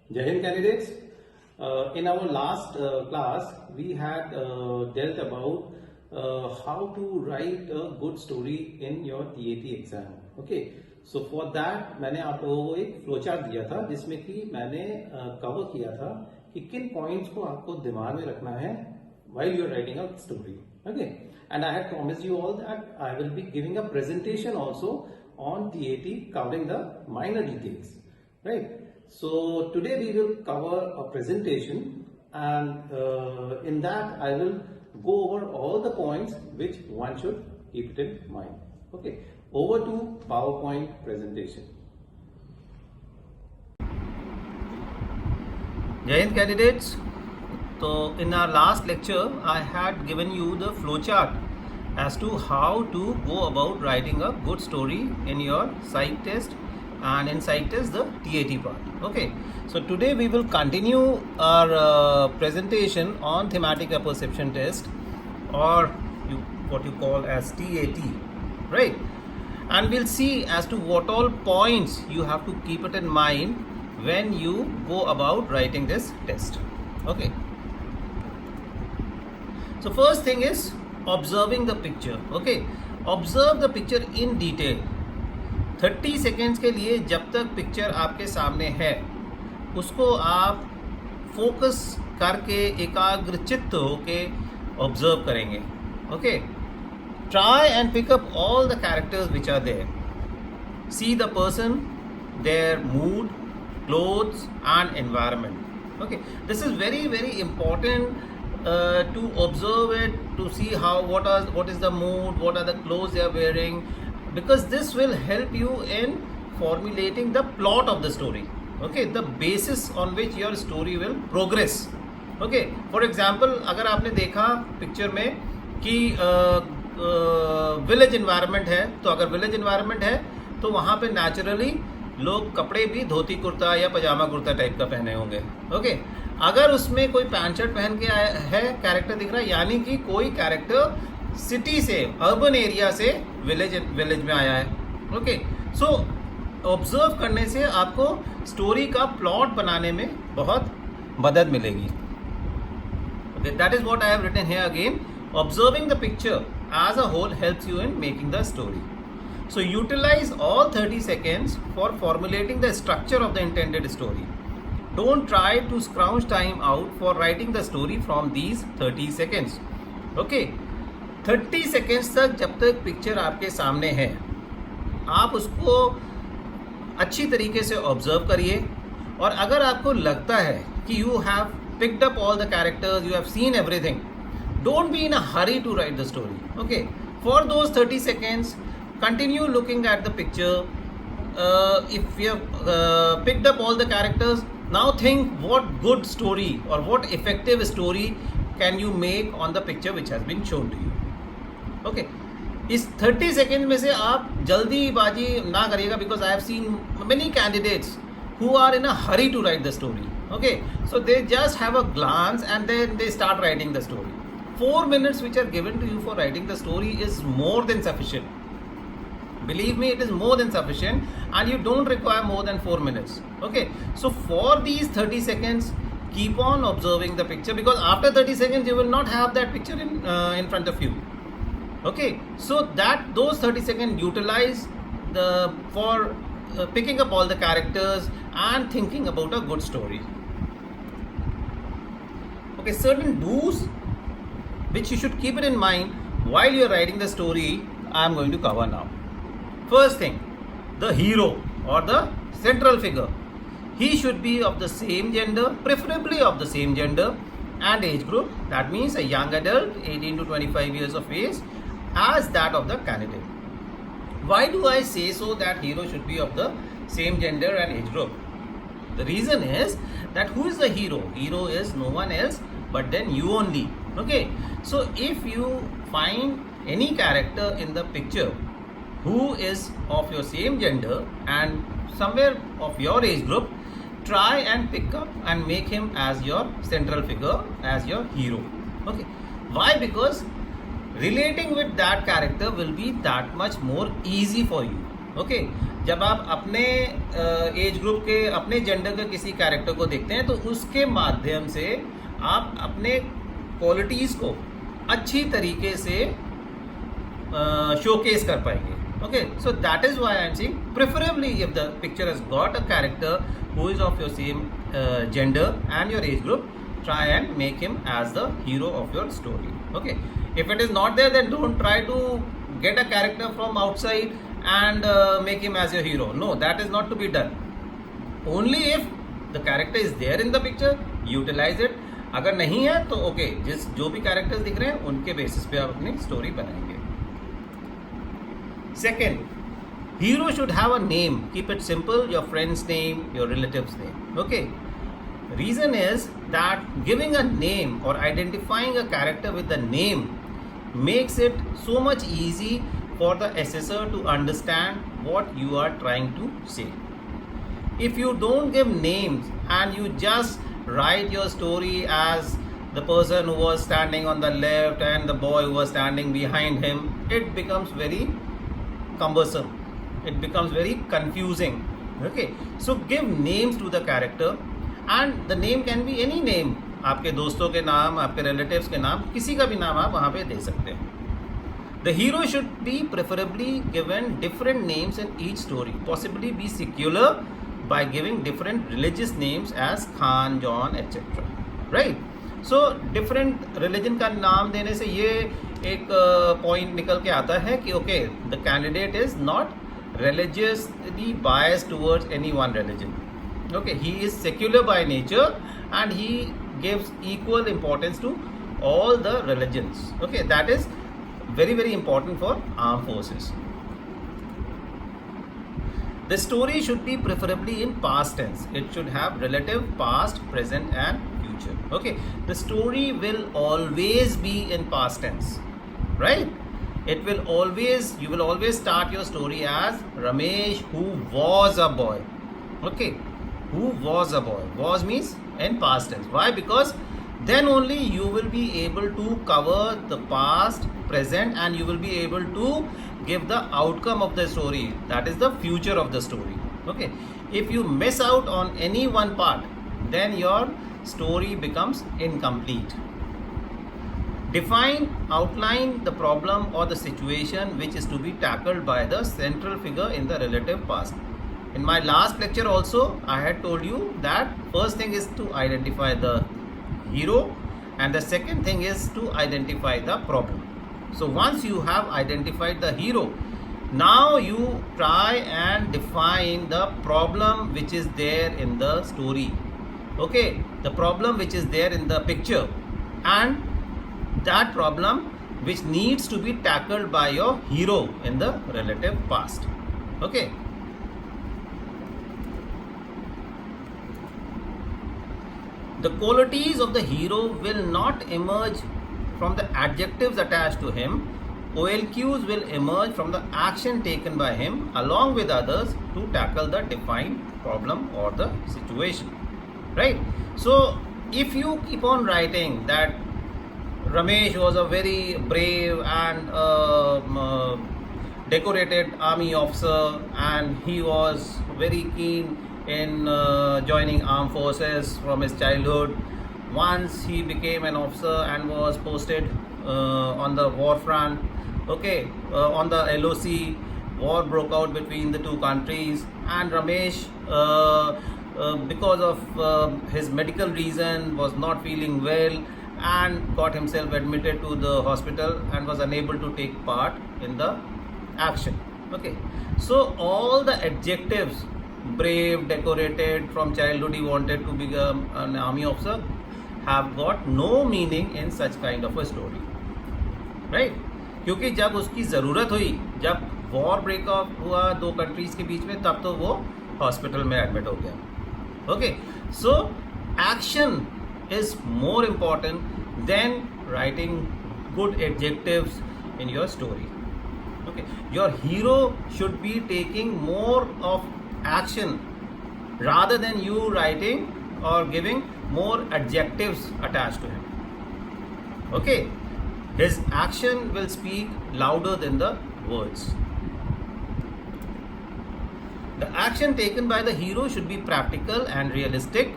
Jai Hind candidates. In our last class, we had dealt about how to write a good story in your TAT exam. Okay. So for that मैंने आप लोगों को एक flow chart दिया था जिसमें कि मैंने कवर किया था कि किन पॉइंट्स को आपको दिमाग में रखना है while you are writing a story. Okay. And I had promised you all that I will be giving a presentation also on TAT covering the minor details. Right. So today we will cover a presentation, and in that I will go over all the points which one should keep it in mind. Okay, over to PowerPoint presentation. Jai Hind candidates. So in our last lecture I had given you the flowchart as to how to go about writing a good story in your psych test, and in psych test the TAT part. Okay, so today we will continue our presentation on thematic apperception test, or what you call as TAT, right? And we'll see as to what all points you have to keep it in mind when you go about writing this test. Okay, so first thing is observing the picture. Okay, observe the picture in detail. 30 seconds के लिए जब तक picture आपके सामने है उसको आप focus करके एकाग्रचित्त होके ऑब्जर्व करेंगे. Okay, try and pick up all the characters which are there. See the person, their mood, clothes and environment. Okay, this is very very important to observe it, to see how what is the mood, what are the clothes they are wearing, because this will help you in formulating the plot of the story. Okay, the basis on which your story will progress. Okay, for example, अगर आपने देखा picture में कि village environment है, तो अगर village environment है तो वहाँ पे नेचुरली लोग कपड़े भी धोती कुर्ता या पजामा कुर्ता टाइप का पहने होंगे. ओके, अगर उसमें कोई पैंट शर्ट पहन के है कैरेक्टर दिख रहा है, यानी कि कोई कैरेक्टर सिटी से, अर्बन एरिया से विलेज में आया है. ओके, सो ऑब्जर्व करने से आपको स्टोरी का प्लॉट बनाने में बहुत मदद मिलेगी. Okay, that is what I have written here again. Observing the picture as a whole helps you in making the story. So utilize all 30 seconds for formulating the structure of the intended story. Don't try to scrounge time out for writing the story from these 30 seconds. Okay, 30 seconds तक जब तक picture आपके सामने है आप उसको अच्छी तरीके से ऑब्जर्व करिए. और अगर आपको लगता है कि you have picked up all the characters, you have seen everything, don't be in a hurry to write the story. Okay, for those 30 seconds continue looking at the picture. If you have picked up all the characters, now think what good story or what effective story can you make on the picture which has been shown to you. Okay, इस 30 second में से आप जल्दीबाजी ना करिएगा, because I have seen many candidates who are in a hurry to write the story. Okay, so they just have a glance and then they start writing the story. 4 minutes which are given to you for writing the story is more than sufficient. Believe me, it is more than sufficient, and you don't require more than 4 minutes. Okay, so for these 30 seconds, keep on observing the picture, because after 30 seconds you will not have that picture in front of you. Okay, so that those 30 seconds utilize for picking up all the characters and thinking about a good story. Okay, certain do's which you should keep it in mind while you are writing the story I am going to cover now. First thing, the hero or the central figure, he should be of the same gender, preferably of the same gender and age group. That means a young adult, 18 to 25 years of age, as that of the candidate. Why do I say so that hero should be of the same gender and age group? The reason is that who is the hero? Hero is no one else but then you only. Okay, so if you find any character in the picture who is of your same gender and somewhere of your age group, try and pick up and make him as your central figure, as your hero. Okay, why? Because relating with that character will be that much more easy for you. Okay जब आप अपने age group के अपने gender के किसी character को देखते हैं तो उसके माध्यम से आप अपने क्वालिटीज़ को अच्छी तरीके से शोकेस कर पाएंगे. Okay, so that is why I am saying preferably if the picture has got a character who is of your same gender and your age group, try and make him as the hero of your story. Okay, if it is not there, then don't try to get a character from outside and make him as your hero. No, that is not to be done. Only if the character is there in the picture, utilize it. अगर नहीं है तो okay जो भी characters दिख रहे हैं उनके बेसिस पे आप अपनी स्टोरी बनाएंगे. Second, hero should have a name. Keep it simple, your friend's name, your relative's name. Okay. Reason is that giving a name or identifying a character with the name makes it so much easy for the assessor to understand what you are trying to say. If you don't give names and you just write your story as the person who was standing on the left and the boy who was standing behind him, it becomes very cumbersome, it becomes very confusing. Okay, so give names to the character and the name can be any name. आपके दोस्तों के नाम, आपके relatives के नाम, किसी का भी नाम आप वहाँ पे दे सकते हैं. The hero should be preferably given different names in each story, possibly be secular by giving different religious names as Khan, John, etc. Right? So different religion का नाम देने से ये एक पॉइंट निकल के आता है कि okay the candidate is not religiously biased towards any one religion. Okay he is secular by nature and he gives equal importance to all the religions. Okay that is very very important for armed forces. The story should be preferably in past tense. It should have relative past, present and future. Okay, the story will always be in past tense, right? It will always, you will always start your story as Ramesh who was a boy. Okay, who was a boy. Was means in past tense. Why? Because then only you will be able to cover the past, present and you will be able to give the outcome of the story, that is the future of the story. Okay, if you miss out on any one part, then your story becomes incomplete. Define, outline the problem or the situation which is to be tackled by the central figure in the relative past. In my last lecture also I had told you that first thing is to identify the hero and the second thing is to identify the problem. So once you have identified the hero, now you try and define the problem which is there in the story. Okay, the problem which is there in the picture and that problem which needs to be tackled by your hero in the relative past. Okay. The qualities of the hero will not emerge from the adjectives attached to him. OLQs will emerge from the action taken by him along with others to tackle the defined problem or the situation. Right? So, if you keep on writing that Ramesh was a very brave and decorated army officer and he was very keen in joining armed forces from his childhood. Once he became an officer and was posted on the war front. Okay, on the LOC, war broke out between the two countries and Ramesh because of his medical reason was not feeling well and got himself admitted to the hospital and was unable to take part in the action. Okay, so all the adjectives, brave, decorated, from childhood he wanted to become an army officer, have got no meaning in such kind of a story. Right? क्योंकि जब उसकी ज़रूरत हुई, जब war breakup हुआ दो countries के बीच में, तब तो वो हॉस्पिटल में एडमिट हो गया. Okay, so action is more important than writing good adjectives in your story. Okay, your hero should be taking more of action rather than you writing or giving more adjectives attached to him. Okay, his action will speak louder than the words. The action taken by the hero should be practical and realistic.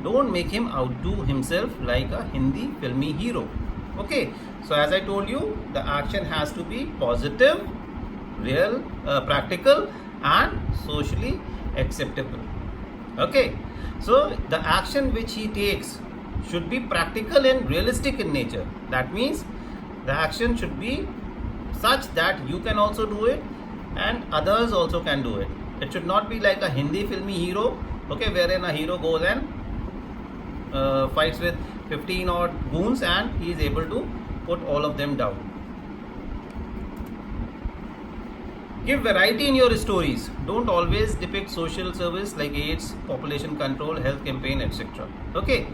Don't make him outdo himself like a Hindi filmy hero. Okay, so as I told you, the action has to be positive, real, practical and socially acceptable. Okay, so the action which he takes should be practical and realistic in nature. That means the action should be such that you can also do it and others also can do it. It should not be like a Hindi filmy hero, okay, wherein a hero goes and fights with 15 odd goons and he is able to put all of them down. Give variety in your stories. Don't always depict social service like AIDS, population control, health campaign, etc. Okay.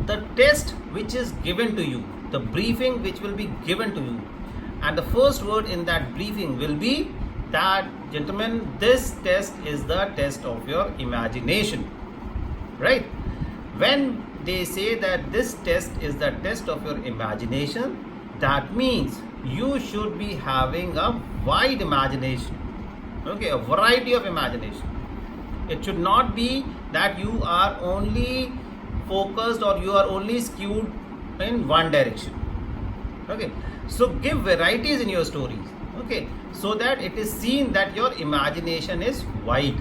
The test which is given to you, the briefing which will be given to you, and the first word in that briefing will be that, gentlemen, this test is the test of your imagination. Right? When they say that this test is the test of your imagination, that means you should be having a wide imagination. Okay, a variety of imagination. It should not be that you are only focused or you are only skewed in one direction. Okay, so give varieties in your stories. Okay, so that it is seen that your imagination is wide.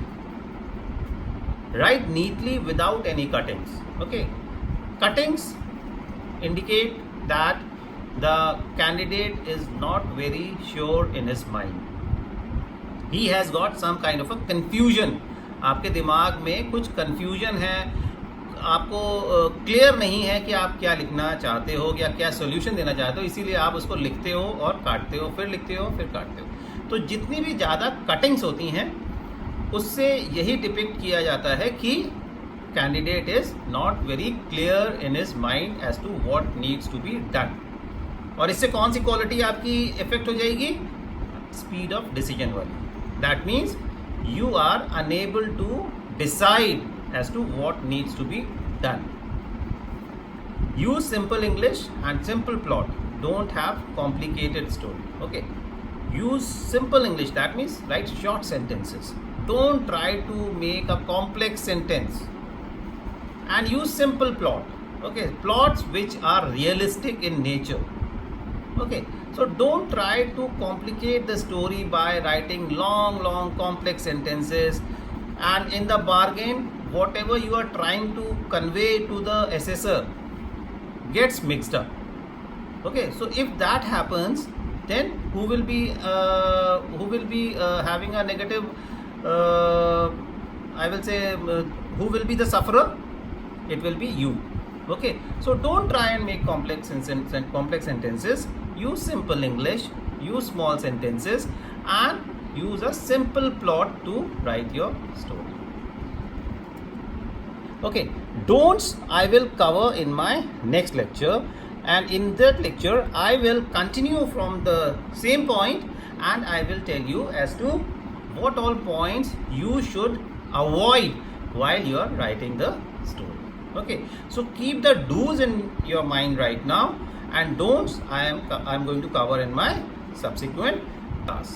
Write neatly without any cuttings. Okay, cuttings indicate that the candidate is not very sure in his mind. He has got some kind of a confusion. आपके दिमाग में कुछ confusion है, आपको clear नहीं है कि आप क्या लिखना चाहते हो या क्या सोल्यूशन देना चाहते हो, इसीलिए आप उसको लिखते हो और काटते हो, फिर लिखते हो, फिर काटते हो. तो जितनी भी ज़्यादा कटिंग्स होती हैं उससे यही डिपिक्ट किया जाता है कि candidate is not very clear in his mind as to what needs to be done. और इससे कौन सी क्वालिटी आपकी इफेक्ट हो जाएगी? स्पीड ऑफ डिसीजन वाली. That means you are unable to decide as to what needs to be done. Use simple English and simple plot. Don't have complicated story. Okay. Use simple English. That means write short sentences. Don't try to make a complex sentence. And use simple plot. Okay. Plots which are realistic in nature. Okay. So don't try to complicate the story by writing long complex sentences, and in the bargain whatever you are trying to convey to the assessor gets mixed up. Okay, so if that happens, then who will be having a negative, I will say, who will be the sufferer? It will be you. Okay, so don't try and make complex sentences. Use simple English, use small sentences, and use a simple plot to write your story. Okay, don'ts I will cover in my next lecture, and in that lecture I will continue from the same point and I will tell you as to what all points you should avoid while you are writing the story. Okay, so keep the do's in your mind right now, and don'ts I am going to cover in my subsequent class.